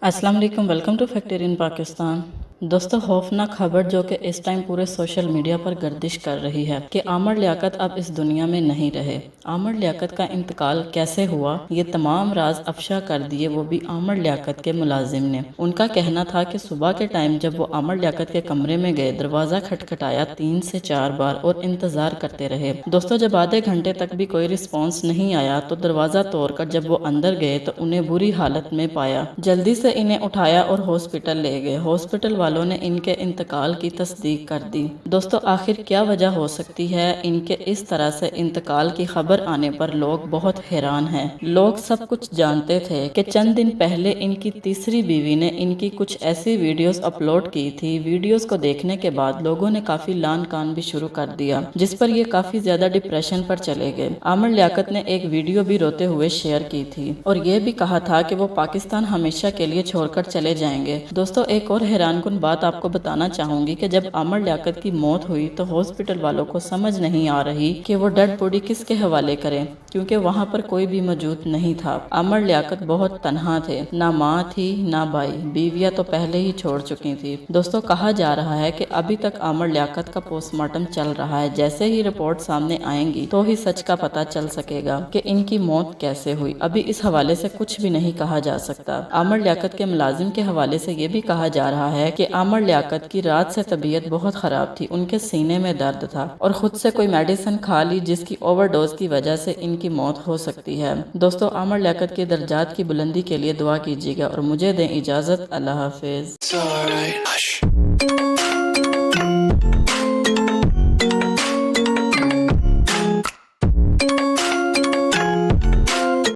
अस्सलाम वालेकुम, welcome two factor in Pakistan. दोस्तों, खौफनाक खबर जो कि इस टाइम पूरे सोशल मीडिया पर गर्दिश कर रही है कि आमर लियाकत अब इस दुनिया में नहीं रहे। आमर लियाकत का इंतकाल कैसे हुआ, ये तमाम राज अफशा कर दिए, वो भी आमर लियाकत के मुलाजिम ने। उनका कहना था कि सुबह के टाइम जब वो आमर लियाकत के कमरे में गए, दरवाज़ा खटखटाया 3 से 4 बार और इंतज़ार करते रहे। दोस्तों, जब आधे घंटे तक भी कोई रिस्पॉन्स नहीं आया तो दरवाज़ा तोड़कर जब वो अंदर गए तो उन्हें बुरी हालत में पाया। जल्दी से इन्हें उठाया और हॉस्पिटल ले गए। हॉस्पिटल वालों ने इनके इंतकाल की तस्दीक कर दी। दोस्तों, आखिर क्या वजह हो सकती है इनके इस तरह से इंतकाल की खबर आने पर लोग बहुत हैरान हैं। लोग सब कुछ जानते थे कि चंद दिन पहले इनकी तीसरी बीवी ने इनकी कुछ ऐसी वीडियोस अपलोड की थी। वीडियोस को देखने के बाद लोगों ने काफी लान कान भी शुरू कर दिया, जिस पर ये काफी ज्यादा डिप्रेशन पर चले गए। आमर लियाकत ने एक वीडियो भी रोते हुए शेयर की थी और ये भी कहा था कि वो पाकिस्तान हमेशा के लिए छोड़कर चले जाएंगे। दोस्तों, एक और हैरानकुन बात आपको बताना चाहूंगी कि जब आमर लियाकत की मौत हुई तो हॉस्पिटल वालों को समझ नहीं आ रही कि वो डेड बॉडी किसके हवाले करें, क्योंकि वहाँ पर कोई भी मौजूद नहीं था। आमर लियाकत बहुत तन्हा थे, ना माँ थी ना भाई, बीवियाँ तो पहले ही छोड़ चुकी थी। दोस्तों, कहा जा रहा है कि अभी तक आमर लियाकत का पोस्टमार्टम चल रहा है। जैसे ही रिपोर्ट सामने आएंगी तो ही सच का पता चल सकेगा कि इनकी मौत कैसे हुई। अभी इस हवाले से कुछ भी नहीं कहा जा सकता। आमर लियाकत के मुलाजिम के हवाले से ये भी कहा जा रहा है कि आमर लियाकत की रात से तबीयत बहुत खराब थी, उनके सीने में दर्द था और खुद से कोई मेडिसिन खा ली जिसकी ओवरडोज की वजह से इनकी मौत हो सकती है। दोस्तों, आमर लियाकत के दर्जात की बुलंदी के लिए दुआ कीजिएगा और मुझे दें इजाजत। अल्लाह हाफिज।